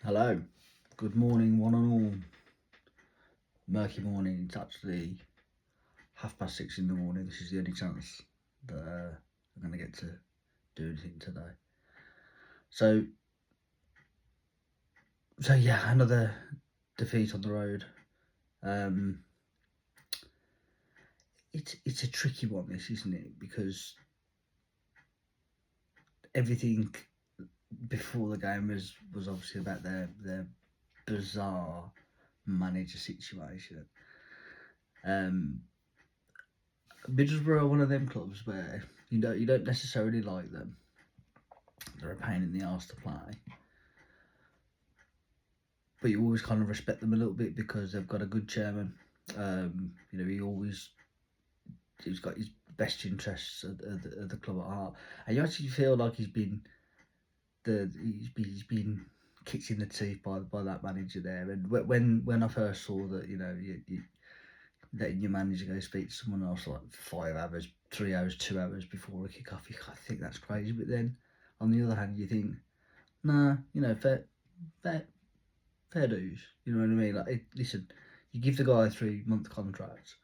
Hello, good morning, one and all. Murky morning. It's actually 6:30 in the morning. This is the only chance that I'm going to get to do anything today. So yeah, another defeat on the road. It's a tricky one, this, isn't it? Because everything before the game was obviously about their bizarre manager situation. Middlesbrough are one of them clubs where you don't necessarily like them. They're a pain in the arse to play, but you always kind of respect them a little bit because they've got a good chairman. He's got his best interests of the club at heart, and you actually feel like he's been kicked in the teeth by that manager there. And when I first saw that, you letting your manager go speak to someone else like 5 hours, 3 hours, 2 hours before a kick off, you kind of think that's crazy. But then on the other hand, you think, nah, fair, fair dues. You know what I mean? Like, listen, you give the guy a 3 month contract,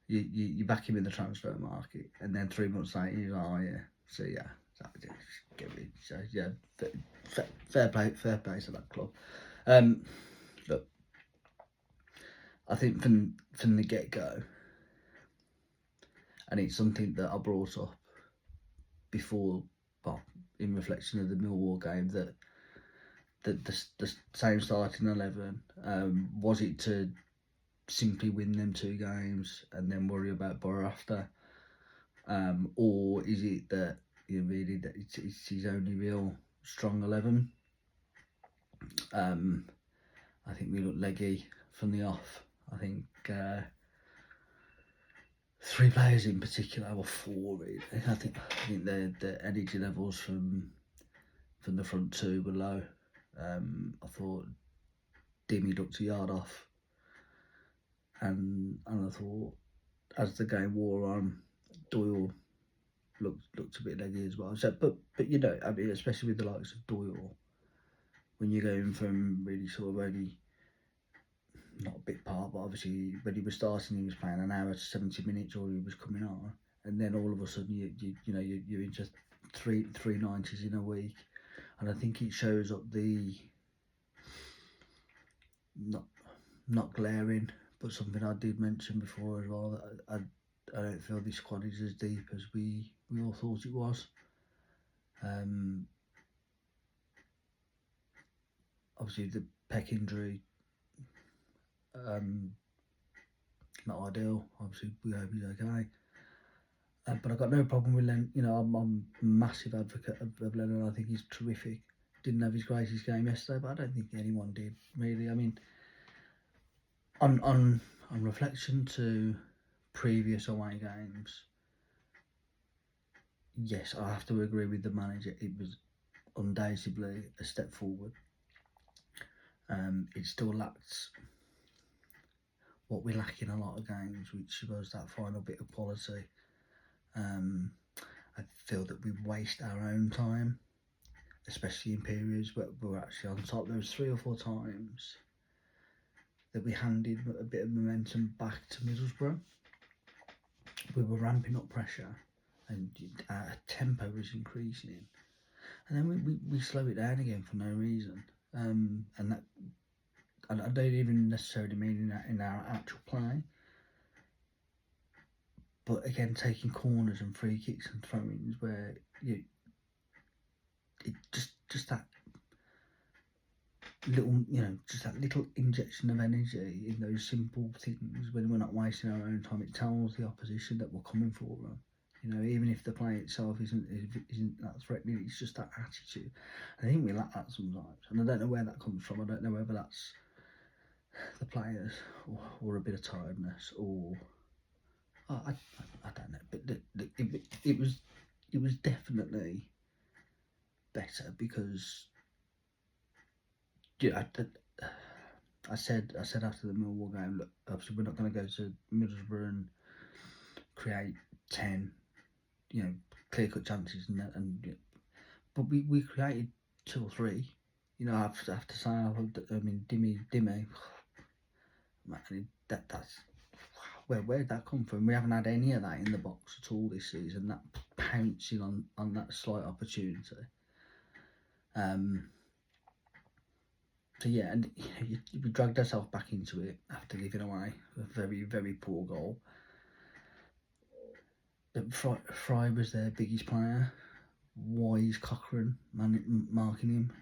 you back him in the transfer market, and then 3 months later, he's like, oh yeah, see ya. Get me. So yeah, fair play to that club. Look, I think from the get go, and it's something that I brought up before, well, in reflection of the Millwall game, that the same starting 11, was it to simply win them 2 games and then worry about Boro after, or is it that really that it's his only real strong 11? I think we looked leggy from the off. I think 3 players in particular, or 4 really. I think the energy levels from the front 2 were low. I thought Dimmy looked a yard off, and I thought as the game wore on, Doyle looked a bit leggy as well. So, but I mean, especially with the likes of Doyle, when you're going from really sort of only not a bit part, but obviously when he was starting, he was playing an hour to 70 minutes, or he was coming on, and then all of a sudden you're into three 90s in a week, and I think it shows up the not glaring, but something I did mention before as well, that I don't feel this squad is as deep as we all thought it was. Obviously the Peck injury, not ideal. Obviously we hope he's okay. But I've got no problem with Len. I'm a massive advocate of Lennon. I think he's terrific. Didn't have his greatest game yesterday, but I don't think anyone did really. I mean, on reflection to previous away games, yes, I have to agree with the manager. It was undoubtedly a step forward. It still lacks what we lack in a lot of games, which was that final bit of quality. I feel that we waste our own time, especially in periods where we're actually on top. There was 3 or 4 times that we handed a bit of momentum back to Middlesbrough. We were ramping up pressure, and our tempo was increasing, and then we slow it down again for no reason. And that, I don't even necessarily mean in our actual play, but again, taking corners and free kicks and throw-ins where it just that little, just that little injection of energy in those simple things. When we're not wasting our own time, it tells the opposition that we're coming for them. Even if the play itself isn't that threatening, it's just that attitude. I think we lack that sometimes, and I don't know where that comes from. I don't know whether that's the players or a bit of tiredness, or I don't know. But it was definitely better because I said after the Millwall game, look, obviously we're not going to go to Middlesbrough and create 10, clear cut chances, but we created 2 or 3, I have to say, I mean, Dimmy, man, that's where'd that come from? We haven't had any of that in the box at all this season. That pouncing on that slight opportunity. So yeah, and we dragged ourselves back into it after giving away a very, very poor goal. Fry was their biggest player. Why is Cochrane marking him?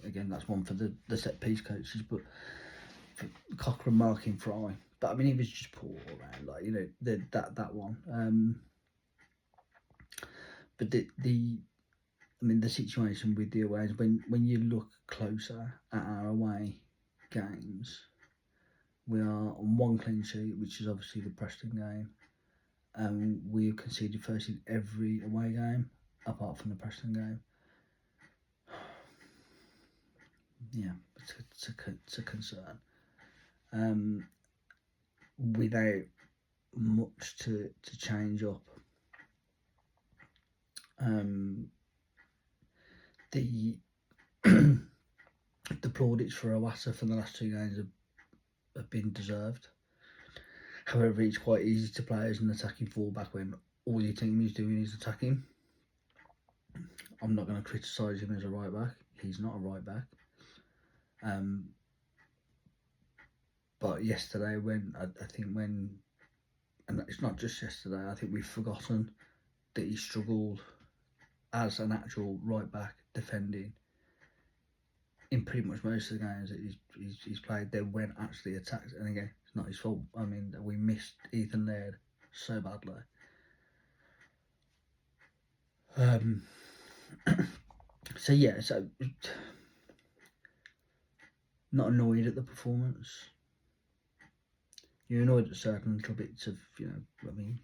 Again, that's one for the set piece coaches, but for Cochrane marking Fry. But I mean, he was just poor all around. That one. But the situation with the aways, when you look closer at our away games, we are on one clean sheet, which is obviously the Preston game, and we have conceded first in every away game apart from the Preston game. Yeah, it's a concern. Without much to change up, the the plaudits for Owasa for the last 2 games have been deserved. However, it's quite easy to play as an attacking fullback when all your team is doing is attacking. I'm not going to criticise him as a right back. He's not a right back. But yesterday, I think and it's not just yesterday, I think we've forgotten that he struggled as an actual right back defending in pretty much most of the games that he's played. They went actually attacked, and again, it's not his fault. I mean, we missed Ethan Laird so badly. So yeah, not annoyed at the performance. You're annoyed at certain little bits of, I mean,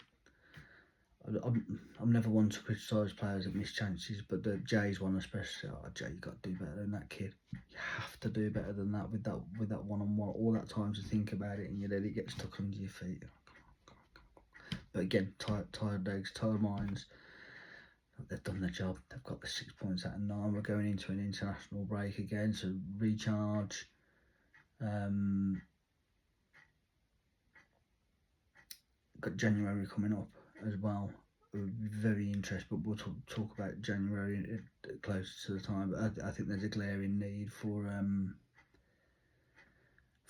I'm never one to criticise players that miss chances, but the Jay's one especially. Oh, Jay, you got to do better than that, kid. You have to do better than that with that one-on-one. All that time to think about it, and you let it get stuck under your feet. But again, tired legs, tired minds. They've done their job. They've got the 6 points out of 9. We're going into an international break again, so recharge. Got January coming up as well. Very interesting, but we'll talk about January closer to the time. But I think there's a glaring need for a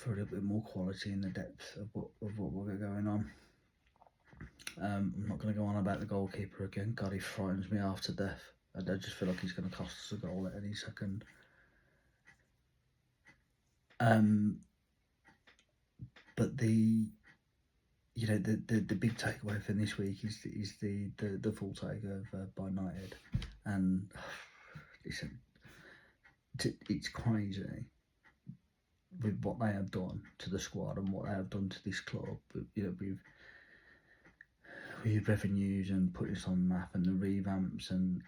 little bit more quality in the depth of what we've got going on. I'm not going to go on about the goalkeeper again. God, he frightens me half to death. I just feel like he's going to cost us a goal at any second. But the big takeaway from this week is the full takeover by Knighthood, and listen, it's crazy with what they have done to the squad and what they have done to this club. But, with revenues and putting us on the map and the revamps and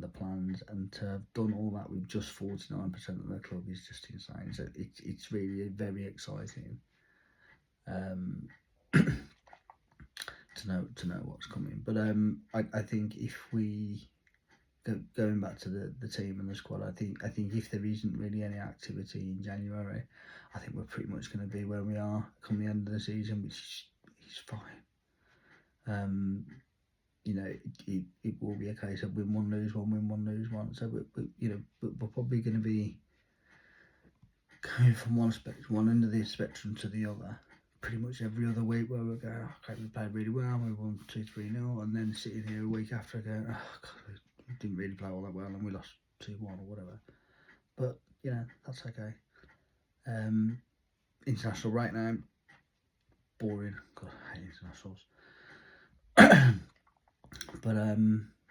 the plans, and to have done all that with just 49% of the club is just insane. So it's really very exciting. To know what's coming, but I think if we going back to the team and the squad, I think if there isn't really any activity in January, I think we're pretty much going to be where we are come the end of the season, which is fine. It will be a case of win one, lose one, win one, lose one. So we're probably going to be going from one end of the spectrum to the other pretty much every other week, where we go, okay, we played really well, we won 2-3-0, and then sitting here a week after going, oh God, we didn't really play all that well and we lost 2-1 or whatever. But that's okay. International right now, boring. God, I hate internationals. But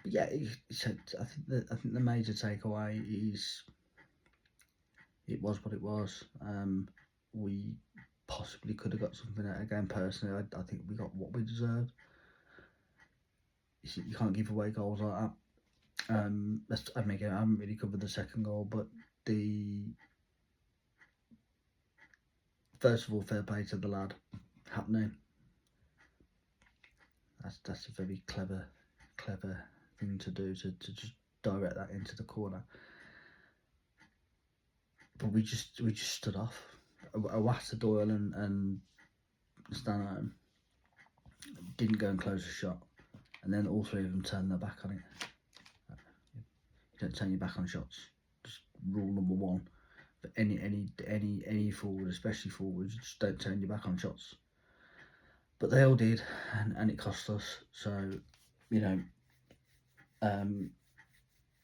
yeah, I think the major takeaway is it was what it was. We possibly could have got something out again. Personally, I think we got what we deserved. You can't give away goals like that. I haven't really covered the second goal, but first of all, fair play to the lad happening. That's a very clever thing to do, to just direct that into the corner. But we just stood off. Awata, Doyle and Stanhome didn't go and close the shot, and then all three of them turned their back on it. You don't turn your back on shots. Just rule number one. But any forward, especially forwards, just don't turn your back on shots. But they all did, and it cost us. So, you know,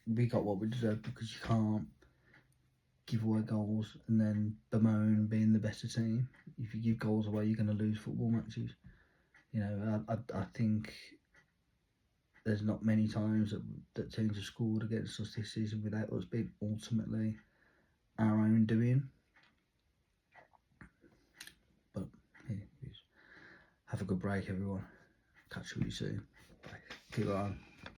we got what we deserved, because you can't give away goals and then bemoan being the better team. If you give goals away, you're going to lose football matches. You know, I think there's not many times that teams have scored against us this season without us being ultimately our own doing. But yeah, have a good break, everyone. Catch you soon. Bye. Keep on.